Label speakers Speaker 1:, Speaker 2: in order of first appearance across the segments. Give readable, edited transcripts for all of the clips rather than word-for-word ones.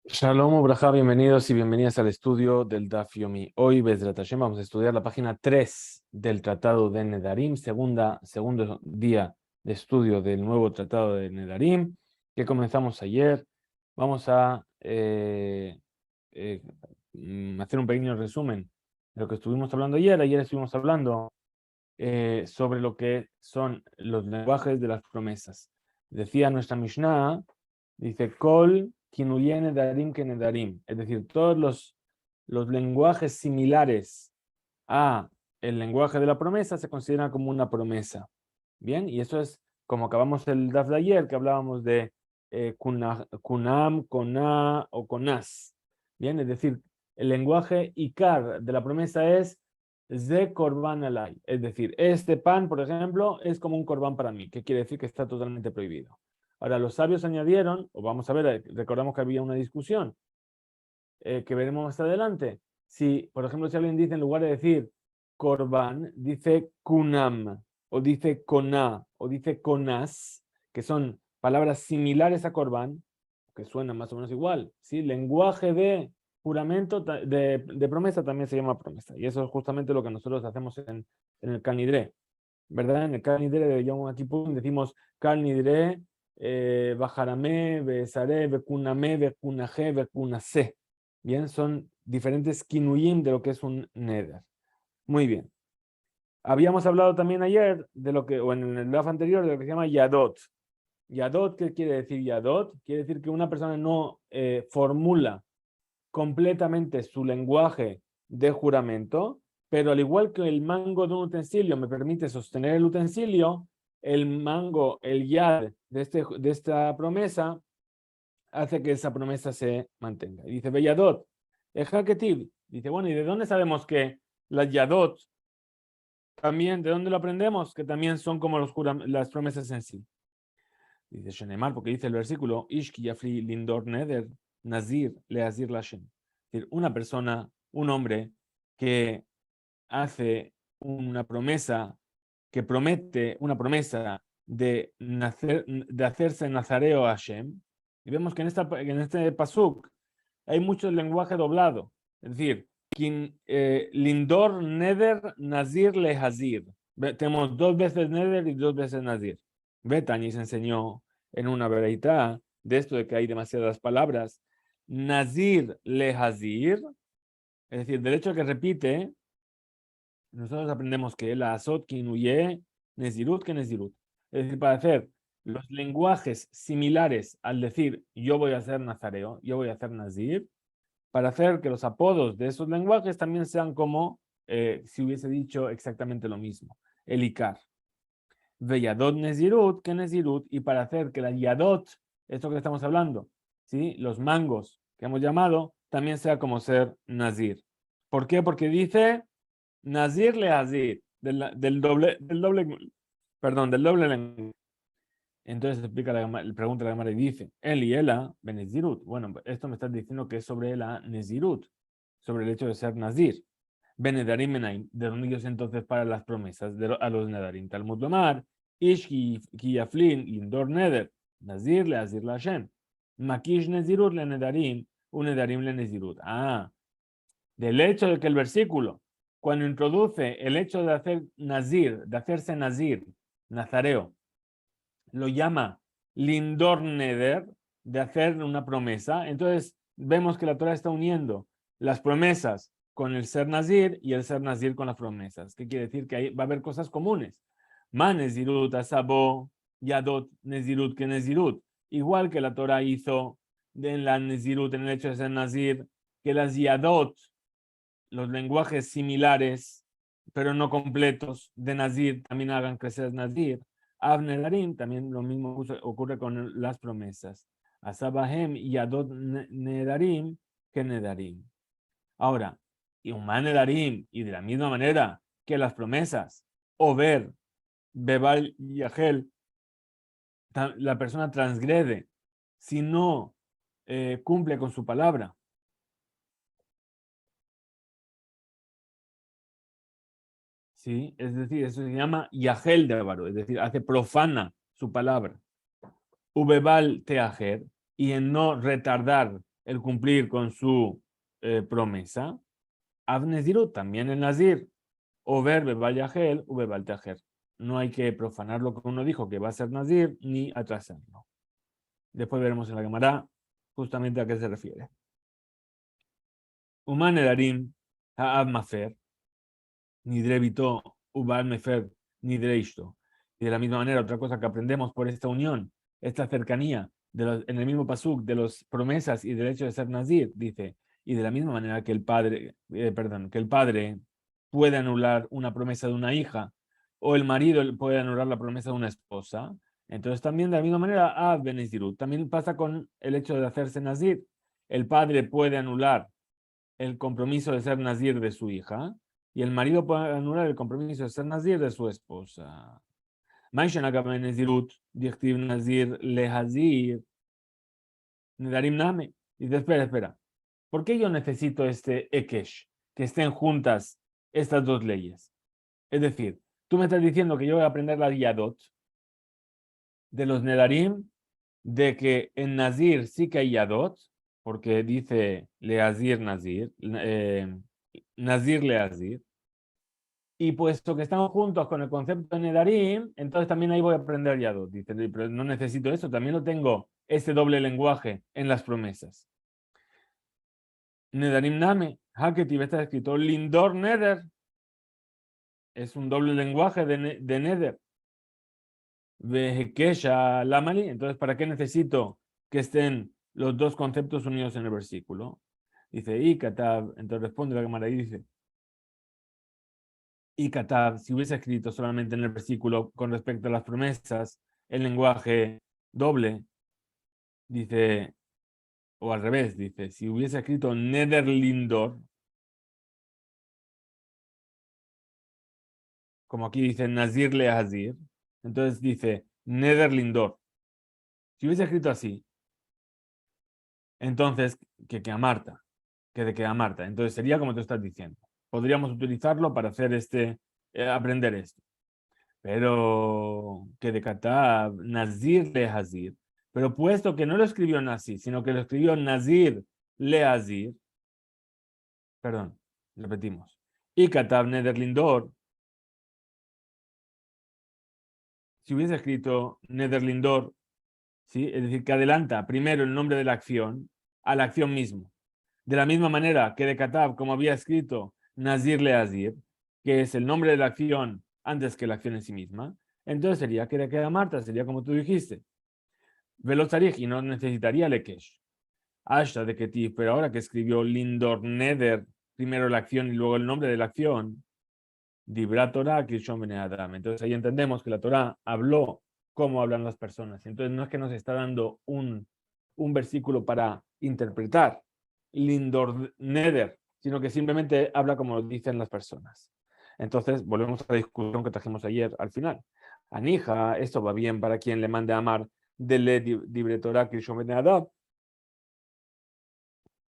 Speaker 1: Shalom Ubraja, bienvenidos y bienvenidas al estudio del Daf Yomi. Hoy, Bezrat Hashem, vamos a estudiar la página 3 del Tratado de Nedarim, segundo día de estudio del nuevo Tratado de Nedarim, que comenzamos ayer. Vamos a hacer un pequeño resumen de lo que estuvimos hablando ayer. Ayer estuvimos hablando sobre lo que son los lenguajes de las promesas. Decía nuestra Mishnah, dice, Kol kinuye nedarim que nedarim, es decir, todos los lenguajes similares a el lenguaje de la promesa se consideran como una promesa. Bien, y eso es como acabamos el daf de ayer, que hablábamos de kunam, koná o konás. Bien, es decir, el lenguaje ikar de la promesa es ze korban alay, es decir, este pan, por ejemplo, es como un korban para mí, que quiere decir que está totalmente prohibido. Ahora, los sabios añadieron, o vamos a ver, recordamos que había una discusión que veremos más adelante. Si, por ejemplo, si alguien dice en lugar de decir korban, dice kunam, o dice koná, o dice konás, que son palabras similares a korban, que suenan más o menos igual. ¿Sí? Lenguaje de juramento, de promesa también se llama promesa. Y eso es justamente lo que nosotros hacemos en el Kal Nidre, ¿verdad? En el Kal Nidre de Yom Kippur decimos Kal Nidre, Bajarame, Besare, Bekuname, Bekunaje, Bekunase. Bien, son diferentes kinuyim de lo que es un neder. Muy bien. Habíamos hablado también ayer de lo que, o en el daf anterior, de lo que se llama yadot. Yadot, ¿qué quiere decir yadot? Quiere decir que una persona no formula completamente su lenguaje de juramento, pero al igual que el mango de un utensilio me permite sostener el utensilio, el mango, el yad de esta promesa, hace que esa promesa se mantenga. Y dice, Beyadot, Ejaketiv, dice, bueno, ¿y de dónde sabemos que las Yadot también, de dónde lo aprendemos? Que también son como las promesas en sí. Dice Shenemar, porque dice el versículo, Ishki Yafri Lindor Neder, Nazir Leazir Lashem. Es decir, una persona, un hombre que hace una promesa, que promete una promesa de hacerse nazareo a Hashem, y vemos que en este pasuk hay mucho lenguaje doblado, es decir, lindor neder nazir lehazir. Tenemos dos veces neder y dos veces nazir. Betani se enseñó en una veredad de esto de que hay demasiadas palabras. Nazir lehazir, es decir, del hecho que repite, nosotros aprendemos que la azot kinuye nezirut que nezirut. Es decir, para hacer los lenguajes similares al decir yo voy a ser nazareo, yo voy a ser nazir, para hacer que los apodos de esos lenguajes también sean como si hubiese dicho exactamente lo mismo. El ikar. Veyadot nezirut que nezirut, y para hacer que la yadot, esto que estamos hablando, ¿sí? Los mangos que hemos llamado, también sea como ser nazir. ¿Por qué? Porque dice Nazir le Azir, del doble lenguaje. Entonces explica pregunta la Gemara y dice, Eli Ela Benezirut. Bueno, esto me estás diciendo que es sobre la Nezirut, sobre el hecho de ser Nazir. Benedarim Menaim, de donde ellos entonces para las promesas a los Nedarim. Talmud Lomar, Ish Kiyaflin, Lindor Neder, Nazir le Azir la Hashem. Makish Nezirut le Nedarim, un Nedarim le Nezirut. Ah, del hecho de que el versículo, cuando introduce el hecho de hacer nazir, de hacerse nazir, nazareo, lo llama lindor neder, de hacer una promesa, entonces vemos que la Torah está uniendo las promesas con el ser nazir y el ser nazir con las promesas. ¿Qué quiere decir? Que ahí va a haber cosas comunes. Ma nezirut asabo, yadot nezirut que nezirut. Igual que la Torah hizo en la nezirut, en el hecho de ser nazir, que las yadot, los lenguajes similares, pero no completos, de Nazir también hagan crecer Nazir. Avnedarim, también lo mismo ocurre con las promesas. Asabahem y Adot Nedarim que Nedarim. Ahora, y Human Nedarim, y de la misma manera que las promesas, o ver, Bebal y Agel, la persona transgrede si no cumple con su palabra. ¿Sí? Es decir, eso se llama Yahel de Avaro, es decir, hace profana su palabra. Ubebal teajer, y en no retardar el cumplir con su promesa. Avnezirut, también el nazir, o ver bebal yahel o bebal tajer. No hay que profanar lo que uno dijo que va a ser nazir ni atrasarlo. Después veremos en la Gemara justamente a qué se refiere. Uman edarim ha'av mafer, nidre bito ubal mefer nidre ishto. Y de la misma manera, otra cosa que aprendemos por esta unión, esta cercanía en el mismo pasuk de las promesas y del hecho de ser nazir, dice, y de la misma manera que el padre, que el padre puede anular una promesa de una hija o el marido puede anular la promesa de una esposa, entonces también de la misma manera a Benezirut. También pasa con el hecho de hacerse nazir. El padre puede anular el compromiso de ser nazir de su hija y el marido puede anular el compromiso de ser nazir de su esposa. Maishan acaba Nezirut, Dichtiv Nazir Lehazir, Nedarim Name. Dice, espera. ¿Por qué yo necesito este Ekesh? Que estén juntas estas dos leyes. Es decir, tú me estás diciendo que yo voy a aprender la Yadot de los Nedarim, de que en Nazir sí que hay Yadot, porque dice Leazir Nazir, Nazir Leazir, y puesto que están juntos con el concepto de Nedarim, entonces también ahí voy a aprender Yadot. Dice, pero no necesito eso, también lo tengo, este doble lenguaje en las promesas. Nedarim Name, Haketiv está escrito Lindor Neder, es un doble lenguaje de Neder. Vehekesha Lamali, entonces, ¿para qué necesito que estén los dos conceptos unidos en el versículo? Dice, y Katab, entonces responde la Gemara y dice, y Katab, si hubiese escrito solamente en el versículo con respecto a las promesas, el lenguaje doble, dice, o al revés, dice, si hubiese escrito Nederlindor, como aquí dice Nazir Leazir, entonces dice Nederlindor. Si hubiese escrito así, entonces que a Marta, que a Marta. Entonces sería como tú estás diciendo. Podríamos utilizarlo para hacer aprender esto. Pero que de Katab, Nazir le Hazir. Pero puesto que no lo escribió Nazir, sino que lo escribió Nazir le Hazir, perdón, repetimos. Y Katab Nederlindor, si hubiese escrito Nederlindor, ¿sí? Es decir, que adelanta primero el nombre de la acción a la acción mismo. De la misma manera que de Katab, como había escrito Nazir Leazir, que es el nombre de la acción antes que la acción en sí misma, entonces sería que de queda Marta, sería como tú dijiste. Velozarij y no necesitaría Lekesh. Hasta de Ketiv, pero ahora que escribió Lindor Neder, primero la acción y luego el nombre de la acción, Dibra Torah Kishon Bene Adam. Entonces ahí entendemos que la Torah habló cómo hablan las personas. Entonces no es que nos está dando un versículo para interpretar Lindor Neder, sino que simplemente habla como lo dicen las personas. Entonces volvemos a la discusión que trajimos ayer al final. Anija, esto va bien para quien le mande a amar de Dibre Torah Kishon Bene Adam.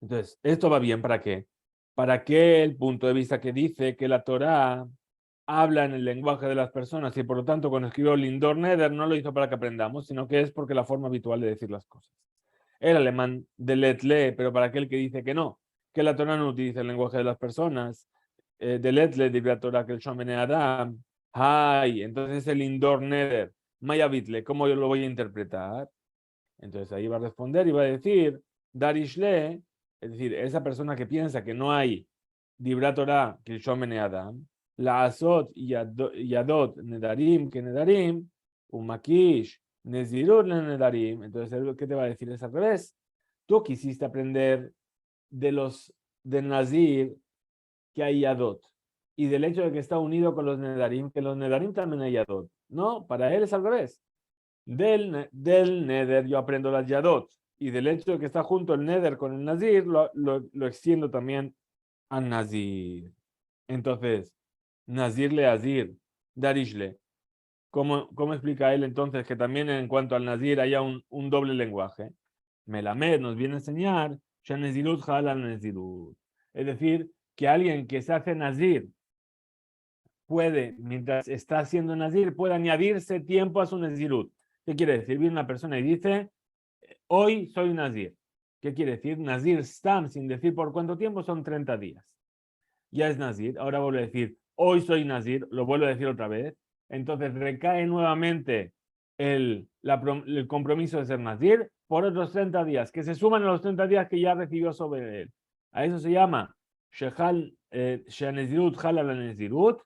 Speaker 1: Entonces, esto va bien para qué? Para que el punto de vista que dice que la Torah habla en el lenguaje de las personas y por lo tanto cuando escribió Lindor Neder no lo hizo para que aprendamos, sino que es porque la forma habitual de decir las cosas. El alemán de Letle, pero para aquel que dice que la Torah no utiliza el lenguaje de las personas, de Letle, de la Torah que el Shomene Adam, ay, entonces el Lindor Neder, Maya Bitle, ¿cómo yo lo voy a interpretar? Entonces ahí va a responder y va a decir, Darishle, es decir, esa persona que piensa que no hay Dibra Torah, que el Shomene Adam, la Azot Yadot Nedarim, que Nedarim, Umakish, Nezirut Nedarim. Entonces, ¿qué te va a decir? Es al revés. Tú quisiste aprender del Nazir que hay Yadot y del hecho de que está unido con los Nedarim, que los Nedarim también hay Yadot. No, para él es al revés. Del Neder yo aprendo las Yadot y del hecho de que está junto el Neder con el Nazir lo extiendo también a Nazir. Entonces, Nazir le Azir, Darishle. ¿Cómo explica él entonces que también en cuanto al Nazir haya un doble lenguaje? Melamed nos viene a enseñar, Shanezirut Halal Nezirut. Es decir, que alguien que se hace Nazir puede, mientras está haciendo Nazir, puede añadirse tiempo a su Nezirut. ¿Qué quiere decir? Viene una persona y dice, hoy soy Nazir. ¿Qué quiere decir? Nazir Stam, sin decir por cuánto tiempo, son 30 días. Ya es Nazir. Ahora vuelve a decir, hoy soy Nazir, lo vuelvo a decir otra vez. Entonces recae nuevamente el compromiso de ser Nazir por otros 30 días, que se suman a los 30 días que ya recibió sobre él. A eso se llama Shanezirut Jala la Nezirut.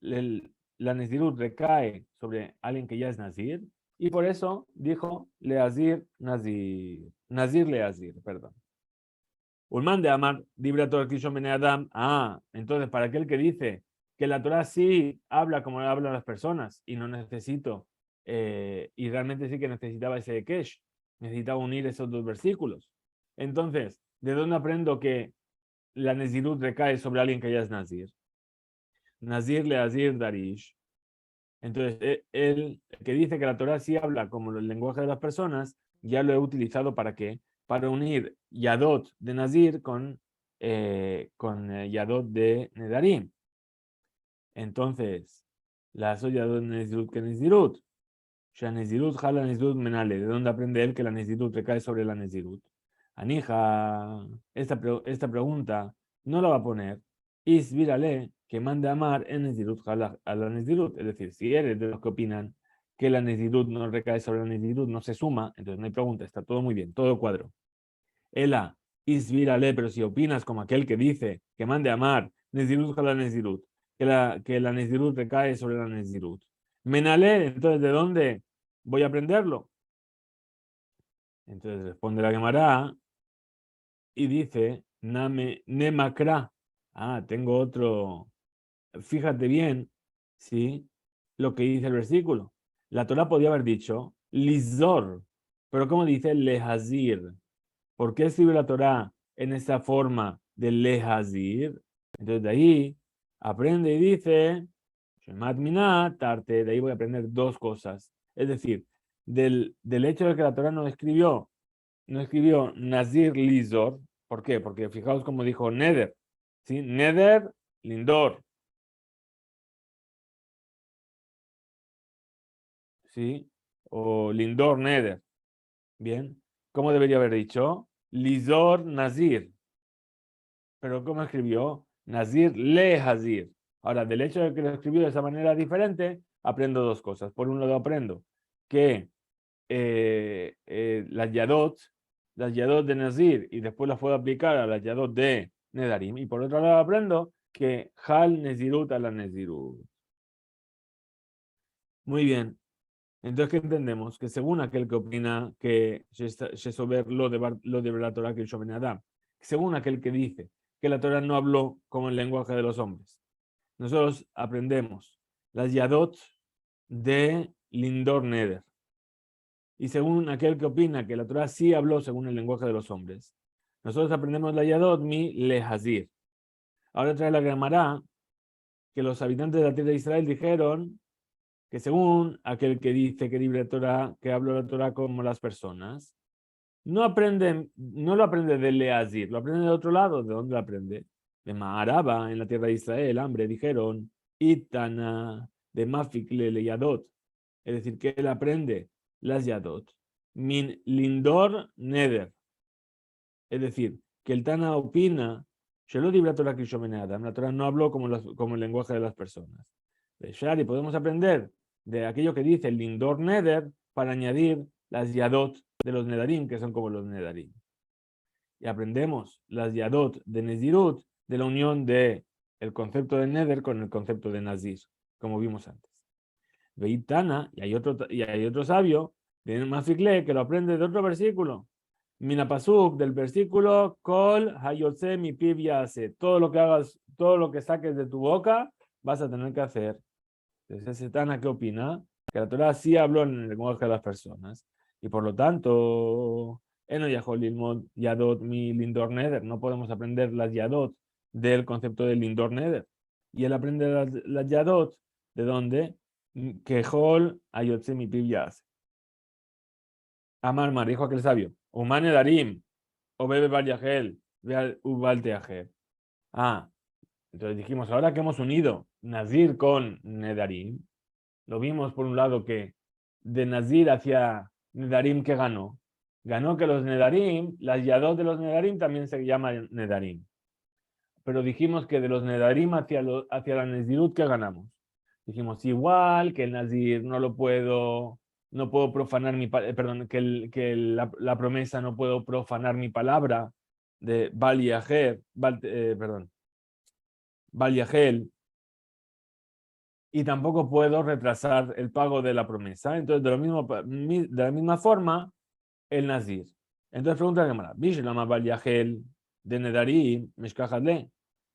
Speaker 1: La Nezirut recae sobre alguien que ya es Nazir. Y por eso dijo Leazir Nazir. Nazir Leazir, perdón. Ulman de Amar, Dibra Torah Kishon Bene Adam. Entonces, para aquel que dice que la Torah sí habla como hablan las personas y no necesito, y realmente sí que necesitaba ese Hekesh, necesitaba unir esos dos versículos. Entonces, ¿de dónde aprendo que la Nezirut recae sobre alguien que ya es Nazir? Nazir Leazir Darish. Entonces, el que dice que la Torah sí habla como el lenguaje de las personas, ya lo he utilizado ¿para qué? Para unir Yadot de Nazir con Yadot de Nedarim. Entonces, la soy Yadot de Nezirut que Nezirut. Nezirut jala Nezirut menale. ¿De dónde aprende él que la Nezirut recae sobre la Nezirut? Anija, esta pregunta no la va a poner. Isvírale que mande amar en Nezirut a la Nezirut. Es decir, si eres de los que opinan que la Nezirut no recae sobre la Nezirut, no se suma, entonces no hay pregunta, está todo muy bien, todo cuadro. Ela, Isvírale, pero si opinas como aquel que dice que mande amar Nezirut a la Nezirut, que la Nezirut recae sobre la Nezirut. Menale, entonces, ¿de dónde voy a aprenderlo? Entonces responde la Gemara y dice, Nemakra. Tengo otro. Fíjate bien, ¿sí? Lo que dice el versículo. La Torah podía haber dicho, Lizor, pero ¿cómo dice Lehazir? ¿Por qué escribe la Torah en esta forma de Lehazir? Entonces de ahí aprende y dice, Shemat Minah, Tarte, de ahí voy a aprender dos cosas. Es decir, del hecho de que la Torah no escribió Nazir Lizor. ¿Por qué? Porque fijaos cómo dijo Neder. ¿Sí? Neder, Lindor. ¿Sí? O Lindor, Neder. Bien. ¿Cómo debería haber dicho? Lizor, Nazir. Pero ¿cómo escribió? Nazir Le Hazir. Ahora, del hecho de que lo escribió de esa manera diferente, aprendo dos cosas. Por un lado, aprendo que las Yadot de Nazir, y después las puedo aplicar a las Yadot de Nedarim. Y por otro lado, aprendo que Hal Nezirut a la Nezirut. Muy bien. Entonces, ¿qué entendemos? Que según aquel que opina que Shesober lo de la Torah que yo Adam, según aquel que dice que la Torah no habló como el lenguaje de los hombres, nosotros aprendemos las Yadot de Lindor Neder. Y según aquel que opina que la Torah sí habló según el lenguaje de los hombres, nosotros aprendemos la Yadot mi Lehazir. Ahora trae la Gemara que los habitantes de la tierra de Israel dijeron que según aquel que dice que libre Torah, que habla la Torah como las personas, no lo aprende de Leazir, lo aprende de otro lado. ¿De dónde lo aprende? De Maharaba, en la tierra de Israel, hambre, dijeron, Itana, de Mafik le Yadot. Es decir, que él aprende las Yadot, min Lindor Neder. Es decir, que el Tana opina, la Torah no habló como el lenguaje de las personas. De Shari podemos aprender de aquello que dice el Lindor Neder para añadir las Yadot de los Nedarim, que son como los Nedarim. Y aprendemos las Yadot de Nezirut de la unión de el concepto de Neder con el concepto de Nazir, como vimos antes. Veitana, y hay otro sabio, de Mafikle, que lo aprende de otro versículo. Minapasuk, del versículo, Kol Hayotze mi piv yase. Todo lo que hagas, todo lo que saques de tu boca, vas a tener que hacer. Entonces, ese Tana, ¿qué opina? Que la Torah sí habló en el lenguaje de las personas. Y por lo tanto, Eno Yahol Ilmod Yadot mi Lindor Neder. No podemos aprender las Yadot del concepto de Lindor Neder. Y él aprende las Yadot, ¿de dónde? Que Hol Hayotze mi piv yase. Amar Mar, dijo aquel sabio. Humane Darim, o bebe Variagel, Ubal Teajer. Entonces dijimos, ahora que hemos unido Nazir con Nedarim, lo vimos por un lado que de Nazir hacia Nedarim que ganó, ganó que los Nedarim, las Yadot de los Nedarim también se llaman Nedarim. Pero dijimos que de los Nedarim hacia la Nezirut, ¿qué ganamos? Dijimos, igual que el Nazir no puedo profanar perdón, la promesa no puedo profanar mi palabra de Bal Yaher, perdón, Bal Yahel, y tampoco puedo retrasar el pago de la promesa. Entonces, de la misma forma, el Nazir. Entonces pregunta la Gemara, Bishlama Bal Yahel de Nedarim, Meshkajadle.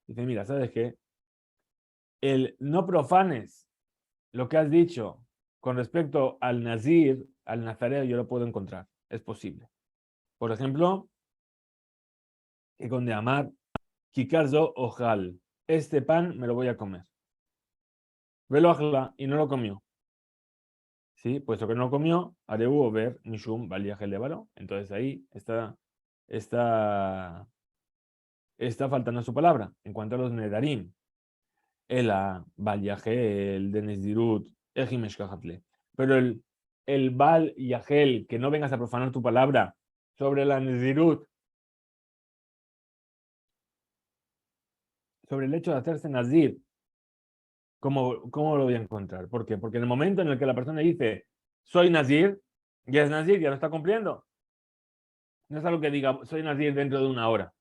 Speaker 1: Dice, mira, ¿sabes qué? El no profanes lo que has dicho con respecto al Nazir, al Nazareo, yo lo puedo encontrar. Es posible. Por ejemplo, que con de amar, Kikarzo Ojal. Este pan me lo voy a comer. Velo ajla y no lo comió. ¿Sí? Puesto que no lo comió, Areu ver Mishum Baliajel de Balo. Entonces ahí está faltando su palabra. En cuanto a los Nedarim, Ela, Bal Yahel, de Nezirut, Ejimesh Kajatle. Pero el Bal Yahel, que no vengas a profanar tu palabra sobre la Nezirut, sobre el hecho de hacerse Nazir, ¿cómo lo voy a encontrar? ¿Por qué? Porque en el momento en el que la persona dice, soy Nazir, ya es Nazir, ya lo está cumpliendo. No es algo que diga, soy Nazir dentro de una hora.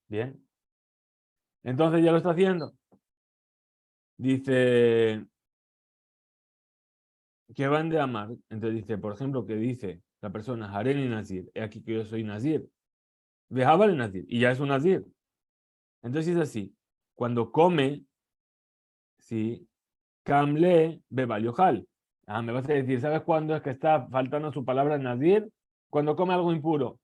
Speaker 1: Bien. Entonces ya lo está haciendo. Dice que van de amar. Entonces dice, por ejemplo, que dice la persona, Hareni Nazir, he aquí que yo soy Nazir. Vejabal Nazir, y ya es un Nazir. Entonces es así. Cuando come, ¿sí? Kamle Bebaliojal. Me vas a decir, ¿sabes cuándo es que está faltando su palabra Nazir? Cuando come algo impuro.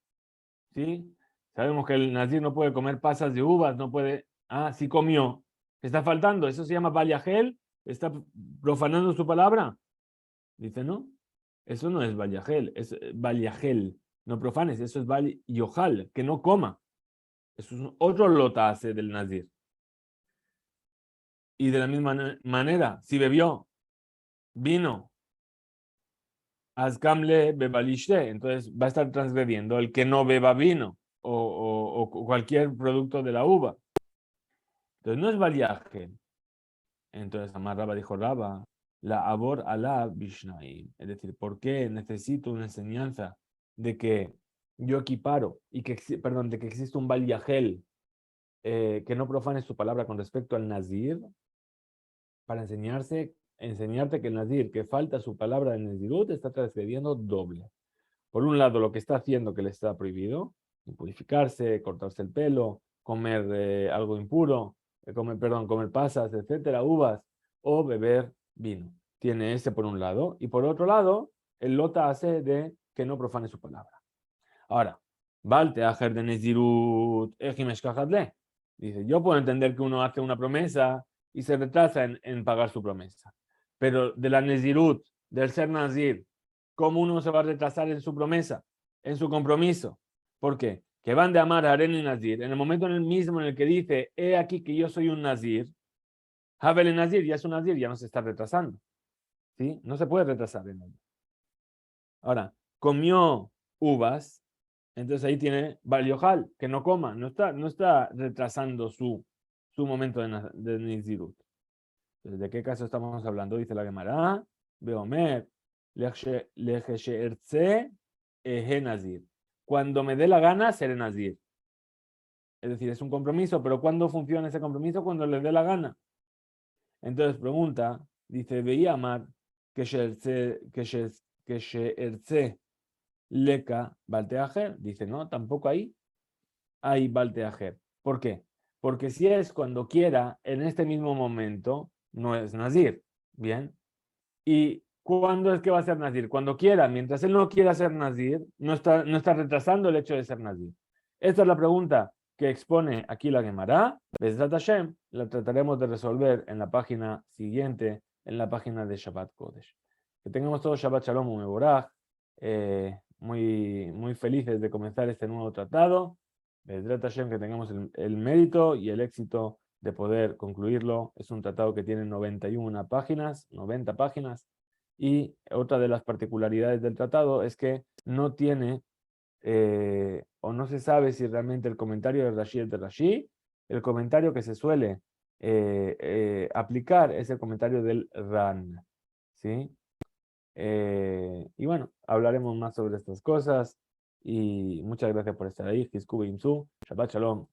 Speaker 1: ¿Sí? Sabemos que el Nazir no puede comer pasas de uvas, no puede. Sí comió. Está faltando. Eso se llama Baliajel. Está profanando su palabra. Dice, no. Eso no es Baliajel, es Baliajel. No profanes, eso es Baliojal, que no coma. Eso es otro lotase del Nazir. Y de la misma manera, si bebió vino, Azkamle bebalishte, entonces va a estar transgrediendo el que no beba vino o cualquier producto de la uva. Entonces no es baliaje. Entonces Amar Raba dijo Raba, la abor ala bishnaim. Es decir, ¿por qué necesito una enseñanza de que yo equiparo y perdón, de que existe un baliajel que no profane su palabra con respecto al nazir para enseñarte que el nazir que falta su palabra en el nazirut está transgrediendo doble. Por un lado, lo que está haciendo que le está prohibido, purificarse, cortarse el pelo, comer algo impuro, comer pasas, etcétera, uvas, o beber vino. Tiene ese por un lado. Y por otro lado, el lota hace de que no profane su palabra. Ahora, Balte Ajer de Nezirut, dice, yo puedo entender que uno hace una promesa y se retrasa en pagar su promesa. Pero de la Nezirut, del ser Nazir, ¿cómo uno se va a retrasar en su promesa, en su compromiso? ¿Por qué? Que van de amar a Aren y Nazir. En el momento en el mismo en el que dice, he aquí que yo soy un Nazir, Havel en Nazir ya es un Nazir, ya no se está retrasando. ¿Sí? No se puede retrasar en él. Ahora, comió uvas, entonces ahí tiene Baliojal, que no coma, no está retrasando su momento de Nizirut. Entonces, ¿de qué caso estamos hablando? Dice la Gemara, Beomer, Lejesheertze, Eje Nazir. Cuando me dé la gana, seré Nazir. Es decir, es un compromiso, pero ¿cuándo funciona ese compromiso? Cuando le dé la gana. Entonces pregunta, dice, veía Amar, que Sheertze, Leka, Balteajer. Dice, no, tampoco ahí hay Balteajer. ¿Por qué? Porque si es cuando quiera, en este mismo momento, no es Nazir. Bien. ¿Y cuándo es que va a ser Nazir? Cuando quiera. Mientras él no quiera ser Nazir, no está retrasando el hecho de ser Nazir. Esta es la pregunta que expone aquí la Gemara. Bezrat Hashem, la trataremos de resolver en la página siguiente, en la página de Shabbat Kodesh. Que tengamos todos Shabbat Shalom Umeborach, muy felices de comenzar este nuevo tratado. Bezrat Hashem, que tengamos el mérito y el éxito de poder concluirlo. Es un tratado que tiene 91 páginas, 90 páginas, Y otra de las particularidades del tratado es que no tiene, o no se sabe si realmente el comentario de Rashi es de Rashi. El comentario que se suele aplicar es el comentario del Ran. ¿Sí? Y bueno, hablaremos más sobre estas cosas. Y muchas gracias por estar ahí. Shabbat Shalom.